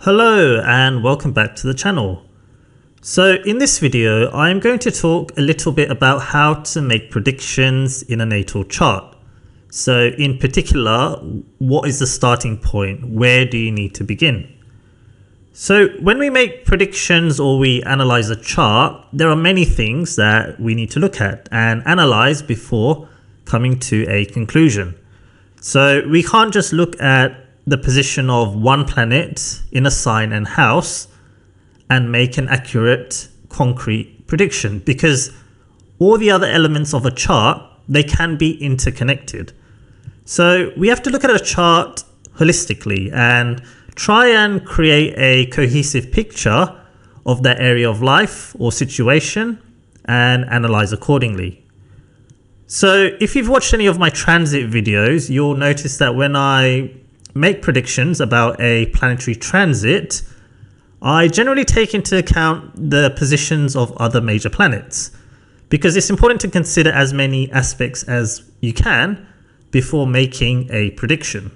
Hello and welcome back to the channel. So in this video I'm going to talk a little bit about how to make predictions in a natal chart. So in particular, what is the starting point? Where do you need to begin? So when we make predictions or we analyze a chart, there are many things that we need to look at and analyze before coming to a conclusion. So we can't just look at the position of one planet in a sign and house and make an accurate, concrete prediction, because all the other elements of a chart, they can be interconnected. So we have to look at a chart holistically and try and create a cohesive picture of that area of life or situation and analyze accordingly. So if you've watched any of my transit videos, you'll notice that when I make predictions about a planetary transit, I generally take into account the positions of other major planets, because it's important to consider as many aspects as you can before making a prediction.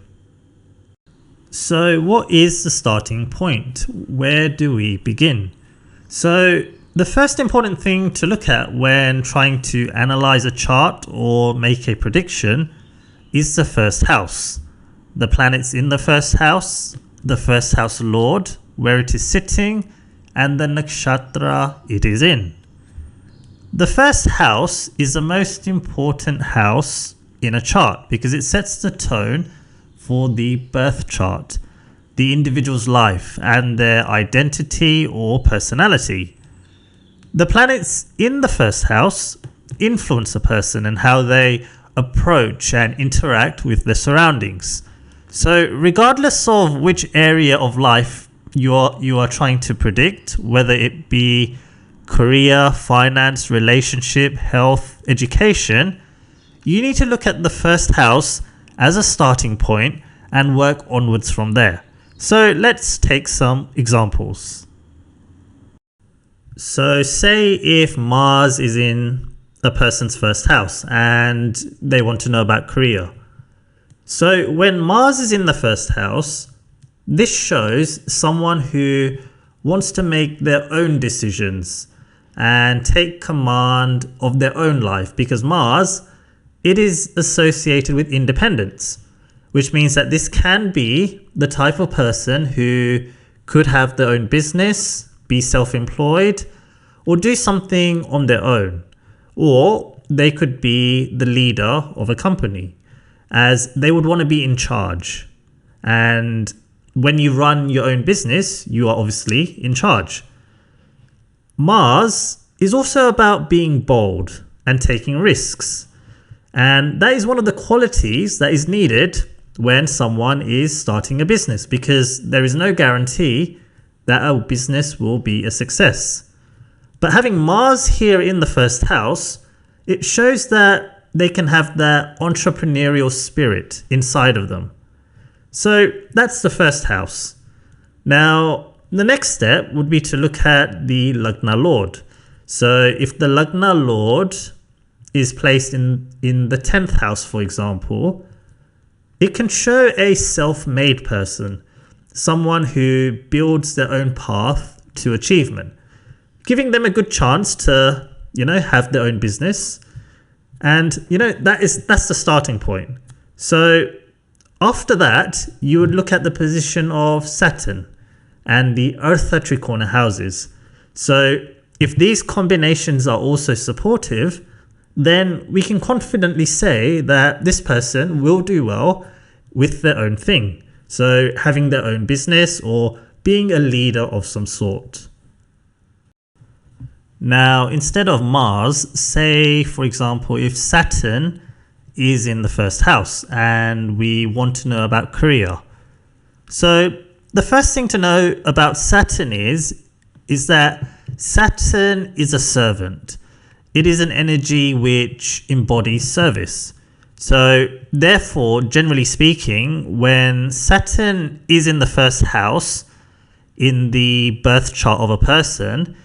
So what is the starting point? Where do we begin? So the first important thing to look at when trying to analyze a chart or make a prediction is the first house. The planets in the first house lord, where it is sitting, and the nakshatra it is in. The first house is the most important house in a chart because it sets the tone for the birth chart, the individual's life and their identity or personality. The planets in the first house influence a person and how they approach and interact with their surroundings. So regardless of which area of life you are trying to predict, whether it be career, finance, relationship, health, education, you need to look at the first house as a starting point and work onwards from there. So let's take some examples. So say if Mars is in a person's first house and they want to know about career. So when Mars is in the first house, this shows someone who wants to make their own decisions and take command of their own life, because Mars, it is associated with independence, which means that this can be the type of person who could have their own business, be self-employed, or do something on their own. Or they could be the leader of a company, as they would want to be in charge. And when you run your own business, you are obviously in charge. Mars is also about being bold and taking risks. And that is one of the qualities that is needed when someone is starting a business, because there is no guarantee that a business will be a success. But having Mars here in the first house, it shows that they can have that entrepreneurial spirit inside of them. So that's the first house. Now, the next step would be to look at the Lagna Lord. So if the Lagna Lord is placed in the 10th house, for example, it can show a self-made person, someone who builds their own path to achievement, giving them a good chance to, have their own business. And that's the starting point. So after that, you would look at the position of Saturn and the Artha Trikona houses. So if these combinations are also supportive, then we can confidently say that this person will do well with their own thing. So having their own business or being a leader of some sort. Now, instead of Mars, say, for example, if Saturn is in the first house and we want to know about career. So the first thing to know about Saturn is that Saturn is a servant. It is an energy which embodies service. So therefore, generally speaking, when Saturn is in the first house in the birth chart of a person,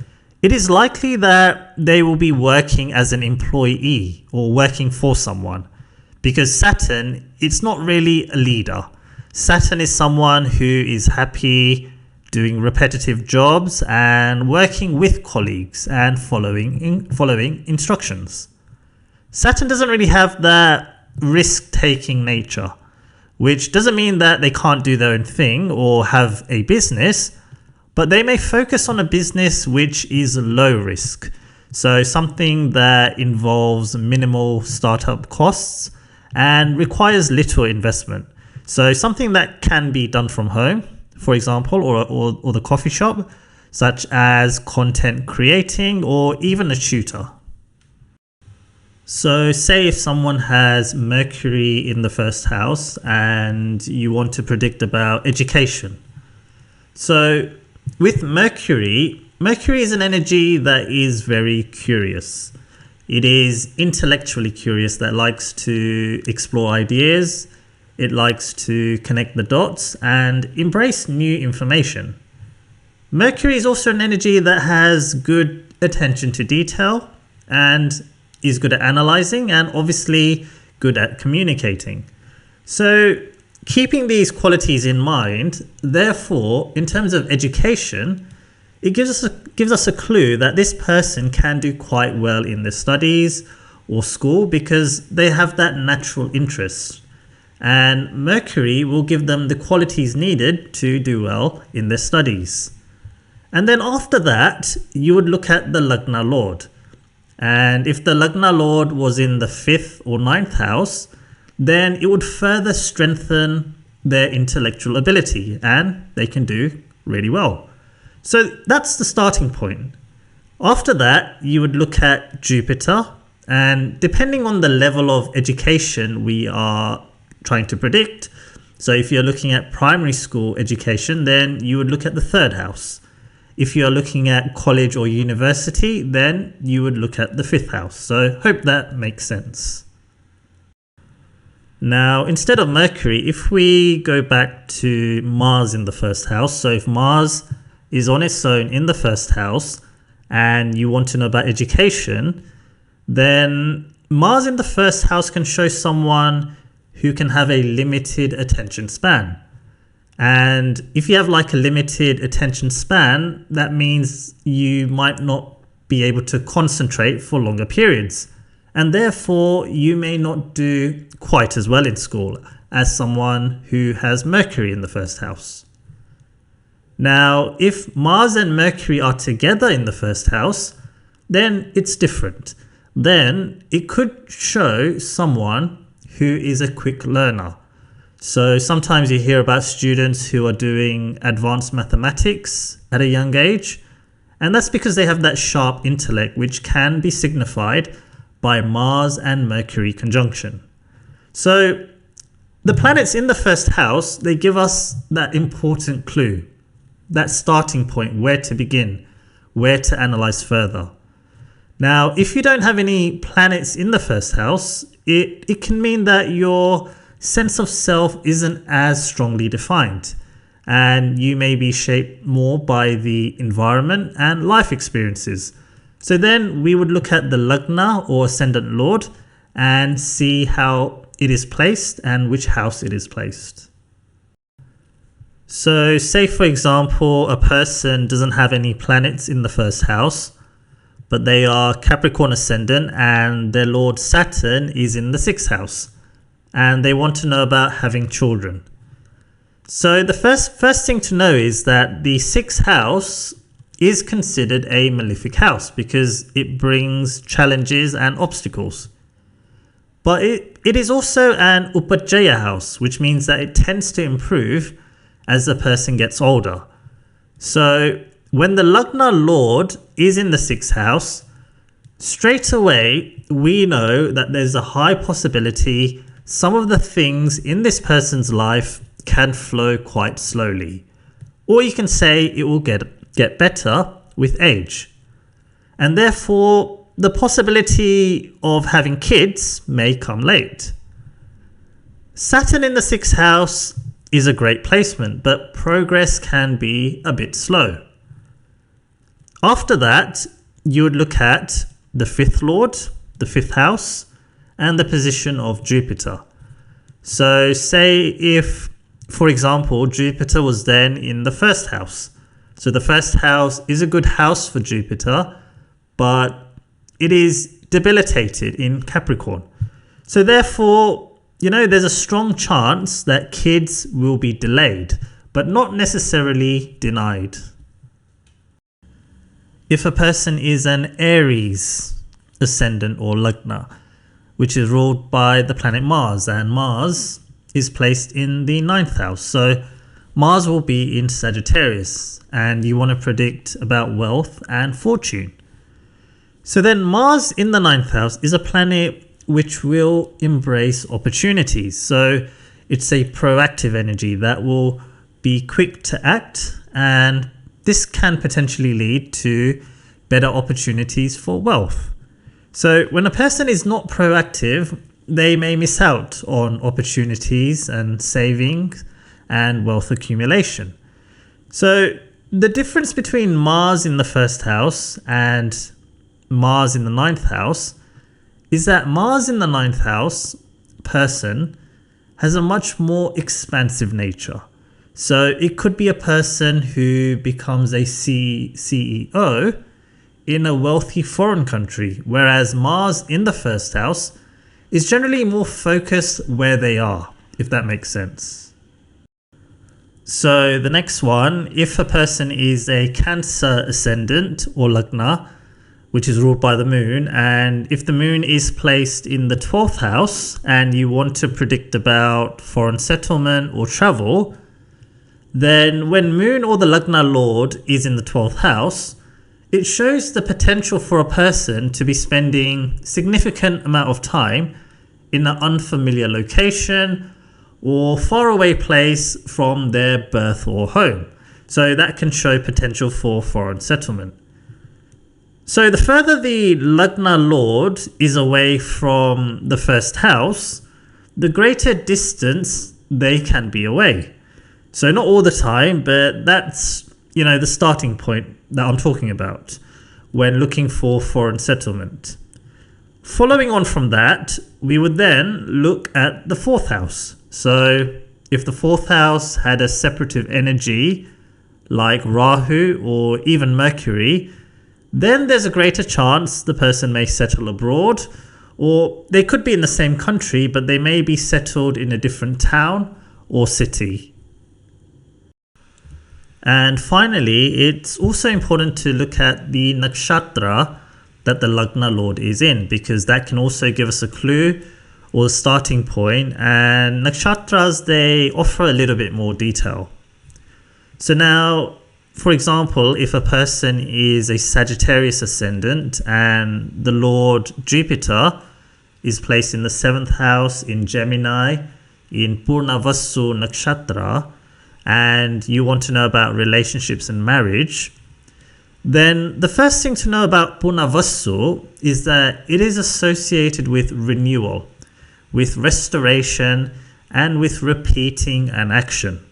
it is likely that they will be working as an employee or working for someone, because Saturn, it's not really a leader. Saturn is someone who is happy doing repetitive jobs and working with colleagues and following instructions. Saturn doesn't really have that risk-taking nature, which doesn't mean that they can't do their own thing or have a business, but they may focus on a business which is low risk. So something that involves minimal startup costs and requires little investment. So something that can be done from home, for example, or the coffee shop, such as content creating or even a tutor. So say if someone has Mercury in the first house and you want to predict about education. So with Mercury is an energy that is very curious. It is intellectually curious, that likes to explore ideas. It likes to connect the dots and embrace new information. Mercury is also an energy that has good attention to detail and is good at analyzing and obviously good at communicating. So keeping these qualities in mind, therefore, in terms of education, it gives us a clue that this person can do quite well in their studies or school because they have that natural interest. And Mercury will give them the qualities needed to do well in their studies. And then after that, you would look at the Lagna Lord. And if the Lagna Lord was in the 5th or 9th house, then it would further strengthen their intellectual ability and they can do really well. So that's the starting point. After that, you would look at Jupiter, and depending on the level of education we are trying to predict, so if you're looking at primary school education, then you would look at the 3rd house. If you're looking at college or university, then you would look at the 5th house. So hope that makes sense. Now, instead of Mercury, if we go back to Mars in the 1st house, so if Mars is on its own in the 1st house and you want to know about education, then Mars in the 1st house can show someone who can have a limited attention span. And if you have like a limited attention span, that means you might not be able to concentrate for longer periods. And therefore, you may not do quite as well in school as someone who has Mercury in the 1st house. Now, if Mars and Mercury are together in the 1st house, then it's different. Then it could show someone who is a quick learner. So sometimes you hear about students who are doing advanced mathematics at a young age, and that's because they have that sharp intellect, which can be signified by Mars and Mercury conjunction. So the planets in the 1st house, they give us that important clue, that starting point, where to begin, where to analyze further. Now, if you don't have any planets in the 1st house, it can mean that your sense of self isn't as strongly defined, and you may be shaped more by the environment and life experiences. So then we would look at the Lagna or Ascendant Lord and see how it is placed and which house it is placed. So say for example, a person doesn't have any planets in the 1st house, but they are Capricorn Ascendant and their Lord Saturn is in the 6th house, and they want to know about having children. So the first thing to know is that the 6th house is considered a malefic house because it brings challenges and obstacles. But it is also an Upajjaya house, which means that it tends to improve as the person gets older. So when the Lagna Lord is in the 6th house, straight away we know that there's a high possibility some of the things in this person's life can flow quite slowly. Or you can say it will get better with age. And therefore, the possibility of having kids may come late. Saturn in the 6th house is a great placement, but progress can be a bit slow. After that, you would look at the 5th Lord, the 5th house, and the position of Jupiter. So say if, for example, Jupiter was then in the 1st house, So the first house is a good house for Jupiter, but it is debilitated in Capricorn. So therefore, there's a strong chance that kids will be delayed, but not necessarily denied. If a person is an Aries ascendant or Lagna, which is ruled by the planet Mars, and Mars is placed in the 9th house. So Mars will be in Sagittarius, and you want to predict about wealth and fortune. So then Mars in the 9th house is a planet which will embrace opportunities. So it's a proactive energy that will be quick to act, and this can potentially lead to better opportunities for wealth. So when a person is not proactive, they may miss out on opportunities and savings and wealth accumulation. So the difference between Mars in the 1st house and Mars in the 9th house is that Mars in the 9th house person has a much more expansive nature. So it could be a person who becomes a CEO in a wealthy foreign country, whereas Mars in the 1st house is generally more focused where they are, if that makes sense. So the next one, if a person is a Cancer ascendant or Lagna, which is ruled by the moon, and if the moon is placed in the 12th house and you want to predict about foreign settlement or travel, then when moon or the Lagna lord is in the 12th house, it shows the potential for a person to be spending significant amount of time in an unfamiliar location or faraway place from their birth or home. So that can show potential for foreign settlement. So the further the Lagna lord is away from the 1st house, the greater distance they can be away. So not all the time, but that's, the starting point that I'm talking about when looking for foreign settlement. Following on from that, we would then look at the 4th house. So if the 4th house had a separative energy like Rahu or even Mercury, then there's a greater chance the person may settle abroad, or they could be in the same country, but they may be settled in a different town or city. And finally, it's also important to look at the nakshatra that the Lagna lord is in, because that can also give us a clue or a starting point. And nakshatras, they offer a little bit more detail. So now, for example, if a person is a Sagittarius ascendant and the lord Jupiter is placed in the 7th house in Gemini in Purnavassu nakshatra, and you want to know about relationships and marriage, then the first thing to know about Purnavassu is that it is associated with renewal, with restoration, and with repeating an action.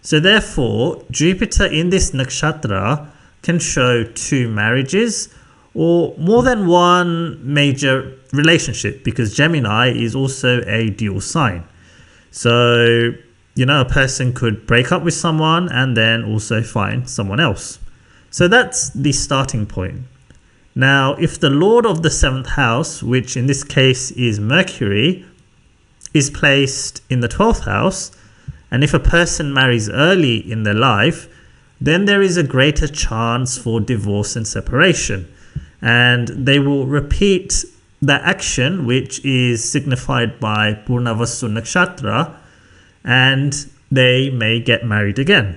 So therefore, Jupiter in this nakshatra can show 2 marriages or more than one major relationship, because Gemini is also a dual sign. So a person could break up with someone and then also find someone else. So that's the starting point. Now, if the lord of the 7th house, which in this case is Mercury, is placed in the 12th house, and if a person marries early in their life, then there is a greater chance for divorce and separation. And they will repeat that action, which is signified by Purnavassu Nakshatra, and they may get married again.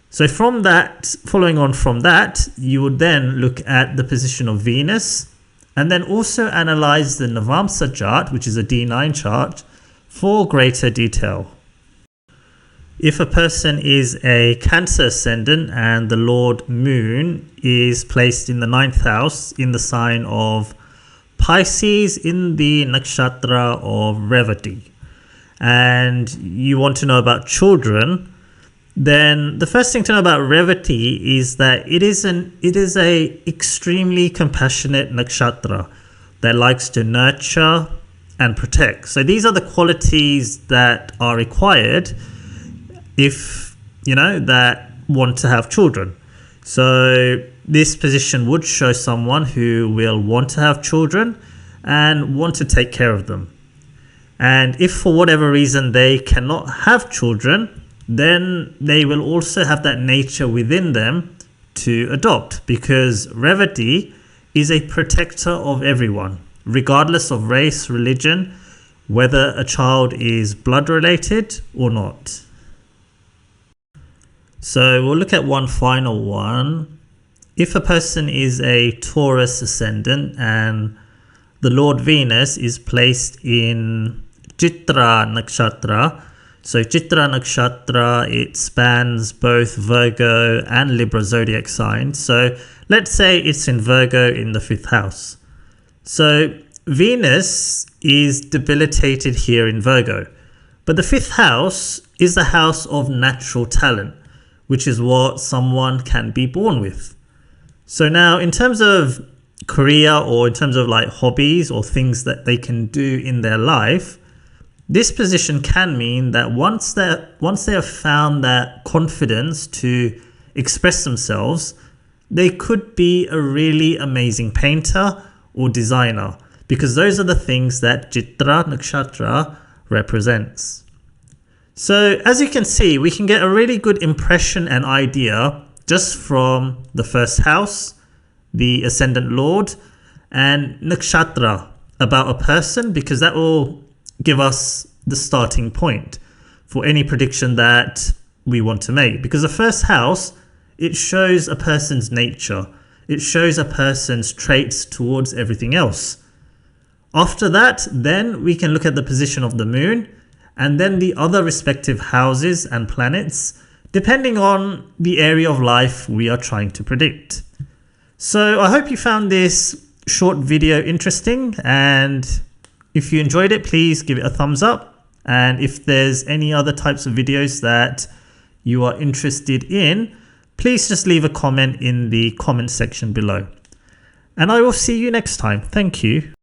So from that, following on from that, you would then look at the position of Venus and then also analyze the Navamsa chart, which is a D9 chart, for greater detail. If a person is a Cancer ascendant and the Lord Moon is placed in the 9th house in the sign of Pisces in the nakshatra of Revati, and you want to know about children, then the first thing to know about Revati is that it is a extremely compassionate nakshatra that likes to nurture and protect. So these are the qualities that are required if that want to have children. So this position would show someone who will want to have children and want to take care of them. And if for whatever reason they cannot have children, then they will also have that nature within them to adopt, because Revati is a protector of everyone, regardless of race, religion, whether a child is blood related or not. So we'll look at one final one. If a person is a Taurus ascendant and the Lord Venus is placed in Chitra Nakshatra, so Chitra Nakshatra, it spans both Virgo and Libra zodiac signs. So let's say it's in Virgo in the 5th house. So Venus is debilitated here in Virgo, but the 5th house is the house of natural talent, which is what someone can be born with. So now in terms of career, or in terms of like hobbies or things that they can do in their life, this position can mean that once they have found that confidence to express themselves, they could be a really amazing painter or designer, because those are the things that Chitra Nakshatra represents. So as you can see, we can get a really good impression and idea just from the 1st house, the ascendant lord, and nakshatra about a person, because that will give us the starting point for any prediction that we want to make. Because the 1st house, it shows a person's nature. It shows a person's traits towards everything else. After that, then we can look at the position of the moon and then the other respective houses and planets, depending on the area of life we are trying to predict. So I hope you found this short video interesting, and if you enjoyed it, please give it a thumbs up. And if there's any other types of videos that you are interested in, please just leave a comment in the comment section below. And I will see you next time. Thank you.